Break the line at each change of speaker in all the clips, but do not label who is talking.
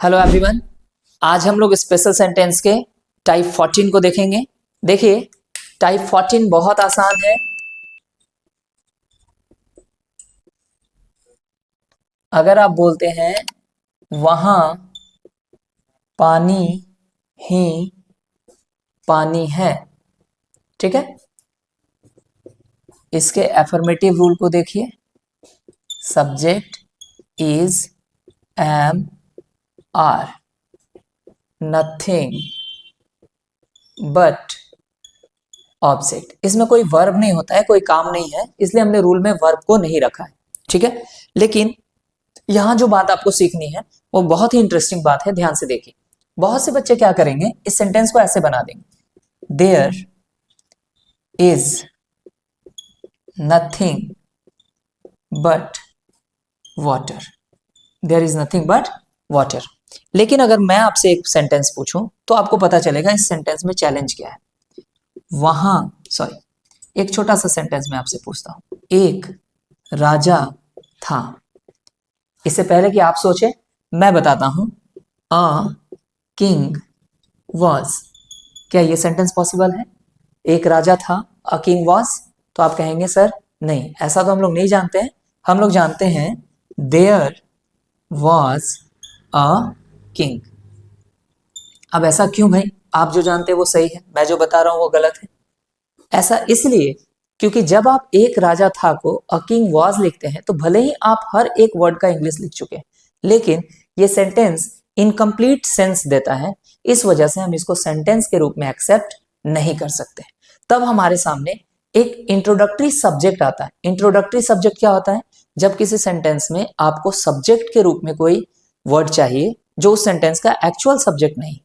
Hello everyone, आज हम लोग स्पेशल सेंटेंस के टाइप 14 को देखेंगे। देखिए, टाइप 14 बहुत आसान है। अगर आप बोलते हैं वहां पानी ही पानी है, ठीक है। इसके एफर्मेटिव रूल को देखिए। Subject is, am, are, nothing but object. इसमें कोई वर्ब नहीं होता है, कोई काम नहीं है, इसलिए हमने रूल में वर्ब को नहीं रखा है, ठीक है। लेकिन यहां जो बात आपको सीखनी है वो बहुत ही इंटरेस्टिंग बात है, ध्यान से देखिए। बहुत से बच्चे क्या करेंगे, इस सेंटेंस को ऐसे बना देंगे, there is nothing but water, there is nothing but water. लेकिन अगर मैं आपसे एक सेंटेंस पूछूं तो आपको पता चलेगा इस सेंटेंस में चैलेंज क्या है। एक छोटा सा सेंटेंस मैं आपसे पूछता हूं, एक राजा था। इससे पहले कि आप सोचें, मैं बताता हूं, अ किंग वॉज। क्या ये सेंटेंस पॉसिबल है? एक राजा था, अ किंग वॉज। तो आप कहेंगे सर नहीं, ऐसा तो हम लोग नहीं जानते हैं। हम लोग जानते हैं देयर वॉज अ किंग। अब ऐसा क्यों भाई? आप जो जानते हैं वो सही है, मैं जो बता रहा हूं वो गलत है। ऐसा इसलिए क्योंकि जब आप एक राजा था को अ किंग वॉज लिखते हैं तो भले ही आप हर एक वर्ड का इंग्लिश लिख चुके हैं, लेकिन ये सेंटेंस इनकम्प्लीट सेंस देता है। इस वजह से हम इसको सेंटेंस के रूप में एक्सेप्ट नहीं कर सकते। तब हमारे सामने एक इंट्रोडक्टरी सब्जेक्ट आता है। इंट्रोडक्टरी सब्जेक्ट क्या होता है? जब किसी सेंटेंस में आपको सब्जेक्ट के रूप में कोई वर्ड चाहिए जो उस सेंटेंस का एक्चुअल सब्जेक्ट नहीं,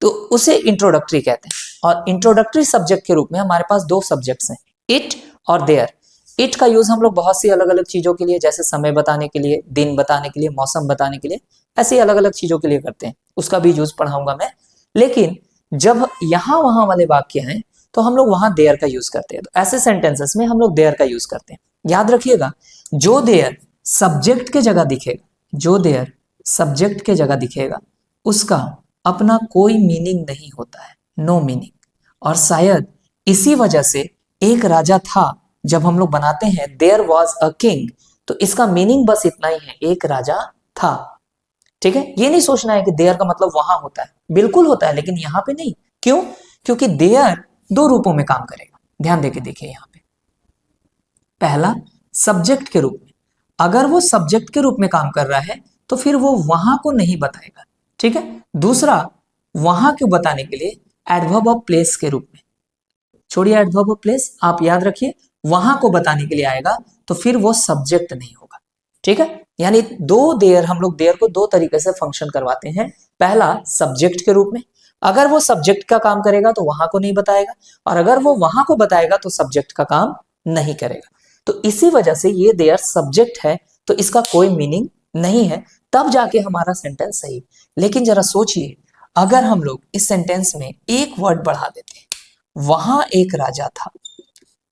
तो उसे इंट्रोडक्टरी कहते हैं। और इंट्रोडक्टरी सब्जेक्ट के रूप में हमारे पास दो सब्जेक्ट्स हैं, इट और देयर। इट का यूज हम लोग बहुत सी अलग अलग चीजों के लिए, जैसे समय बताने के लिए, दिन बताने के लिए, मौसम बताने के लिए, ऐसी अलग अलग चीजों के लिए करते हैं। उसका भी यूज पढ़ाऊंगा मैं। लेकिन जब यहां वहां वाले वाक्य हैं तो हम लोग वहां देयर का यूज करते हैं। तो ऐसे सेंटेंसेस में हम लोग देयर का यूज करते हैं। याद रखिएगा, जो देयर सब्जेक्ट के जगह दिखेगा, जो देयर सब्जेक्ट के जगह दिखेगा, उसका अपना कोई मीनिंग नहीं होता है, नो मीनिंग। और शायद इसी वजह से एक राजा था जब हम लोग बनाते हैं देयर वॉज अ किंग, तो इसका मीनिंग बस इतना ही है, एक राजा था, ठीक है। ये नहीं सोचना है कि देयर का मतलब वहां होता है, बिल्कुल होता है, लेकिन यहां पे नहीं। क्यों? क्योंकि देयर दो रूपों में काम करेगा। ध्यान देके देखिए यहां पे। पहला, सब्जेक्ट के रूप में। अगर वो सब्जेक्ट के रूप में काम कर रहा है तो फिर वो वहां को नहीं बताएगा, ठीक है। दूसरा, वहां को बताने के लिए एडवर्ब ऑफ प्लेस के रूप में। छोड़िए एडवर्ब ऑफ प्लेस, आप याद रखिए, वहां को बताने के लिए आएगा तो फिर वो सब्जेक्ट नहीं होगा, ठीक है। यानी दो देयर, हम लोग देयर को दो तरीके से फंक्शन करवाते हैं। पहला, सब्जेक्ट के रूप में। अगर वो सब्जेक्ट का काम करेगा तो वहां को नहीं बताएगा, और अगर वो वहां को बताएगा तो सब्जेक्ट का काम नहीं करेगा। तो इसी वजह से ये देयर सब्जेक्ट है, तो इसका कोई मीनिंग नहीं है, तब जाके हमारा सेंटेंस सही। लेकिन जरा सोचिए, अगर हम लोग इस सेंटेंस में एक वर्ड बढ़ा देते, वहां एक राजा था,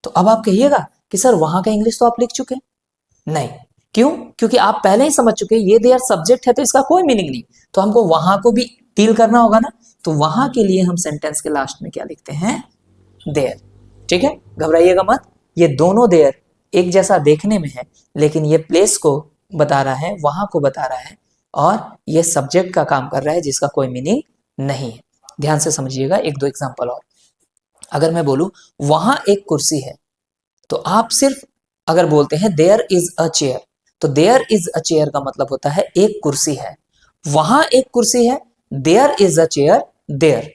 तो अब आप कहिएगा कि सर वहां का इंग्लिश तो आप लिख चुके। नहीं, क्यों? क्योंकि आप पहले ही समझ चुके ये देयर सब्जेक्ट है तो इसका कोई मीनिंग नहीं, तो हमको वहां को भी डील करना होगा ना। तो वहां के लिए हम सेंटेंस के लास्ट में क्या लिखते हैं? देयर, ठीक है। घबराइएगा मत, ये दोनों देयर एक जैसा देखने में है, लेकिन ये प्लेस को बता रहा है, वहां को बता रहा है, और ये सब्जेक्ट का काम कर रहा है जिसका कोई मीनिंग नहीं है। ध्यान से समझिएगा, एक दो एग्जांपल और। अगर मैं बोलूं वहां एक कुर्सी है, तो आप सिर्फ अगर बोलते हैं देयर इज अ चेयर, तो देयर इज अ चेयर का मतलब होता है एक कुर्सी है। वहां एक कुर्सी है, there is a chair there.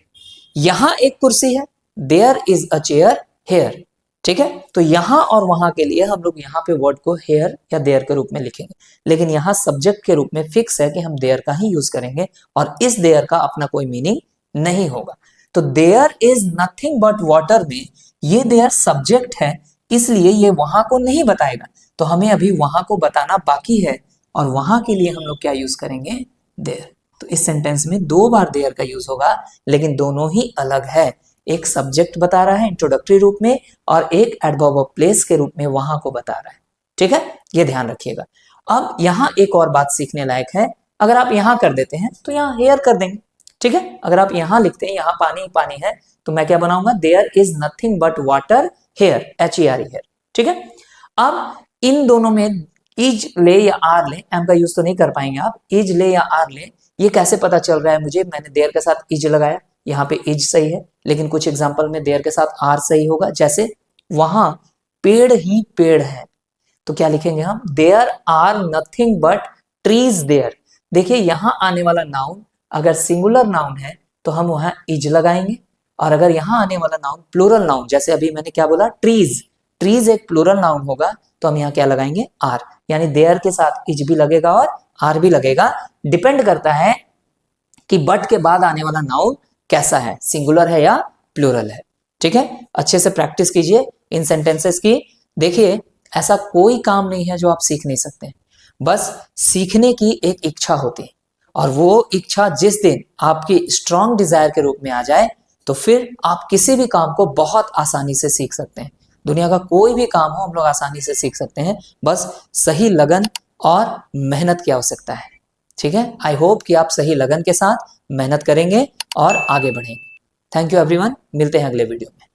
यहां एक कुर्सी है, there is a chair here, ठीक है। तो यहां और वहां के लिए हम लोग यहाँ पे वर्ड को हेयर या देयर के रूप में लिखेंगे, लेकिन यहाँ सब्जेक्ट के रूप में फिक्स है कि हम देयर का ही यूज करेंगे, और इस देयर का अपना कोई मीनिंग नहीं होगा। तो there is nothing but water में ये देयर सब्जेक्ट है, इसलिए ये वहां को नहीं बताएगा, तो हमें अभी वहां को बताना बाकी है, और वहां के लिए हम लोग क्या यूज करेंगे? देयर। तो इस सेंटेंस में दो बार देयर का यूज होगा, लेकिन दोनों ही अलग है। एक सब्जेक्ट बता रहा है इंट्रोडक्टरी रूप में, और एक एडवर्ब ऑफ प्लेस के रूप में वहां को बता रहा है, ठीक है। ये ध्यान रखिएगा। अब यहां एक और बात सीखने लायक है। अगर आप यहाँ कर देते हैं तो यहाँ हेयर कर देंगे, ठीक है। अगर आप यहाँ लिखते हैं यहाँ पानी पानी है तो मैं क्या बनाऊंगा, there is nothing but water here, HERE here, ठीक है। अब इन दोनों में इज ले या आर ले, एम का यूज तो नहीं कर पाएंगे आप, इज ले या आर ले, ये कैसे पता चल रहा है मुझे, मैंने देयर के साथ इज लगाया, यहाँ पे इज सही है, लेकिन कुछ एग्जांपल में देयर के साथ आर सही होगा, जैसे वहां पेड़ ही पेड़ है तो क्या लिखेंगे हम, there are nothing but trees there. देखिए यहाँ आने वाला नाउन अगर सिंगुलर नाउन है तो हम वहां इज लगाएंगे, और अगर यहाँ आने वाला नाउन प्लूरल नाउन, जैसे अभी मैंने क्या बोला, ट्रीज, ट्रीज एक प्लूरल नाउन होगा तो हम यहाँ क्या लगाएंगे, आर, यानी देयर के साथ इज भी लगेगा और आर भी लगेगा। डिपेंड करता है कि बट के बाद आने वाला नाउन कैसा है, सिंगुलर है या प्लूरल है, ठीक है। अच्छे से प्रैक्टिस कीजिए इन सेंटेंसेस की। देखिए ऐसा कोई काम नहीं है जो आप सीख नहीं सकते, बस सीखने की एक इच्छा होती है, और वो इच्छा जिस दिन आपकी स्ट्रॉन्ग डिजायर के रूप में आ जाए तो फिर आप किसी भी काम को बहुत आसानी से सीख सकते हैं। दुनिया का कोई भी काम हो हम लोग आसानी से सीख सकते हैं, बस सही लगन और मेहनत की आवश्यकता है, ठीक है। आई होप कि आप सही लगन के साथ मेहनत करेंगे और आगे बढ़ेंगे। थैंक यू एवरीवन, मिलते हैं अगले वीडियो में।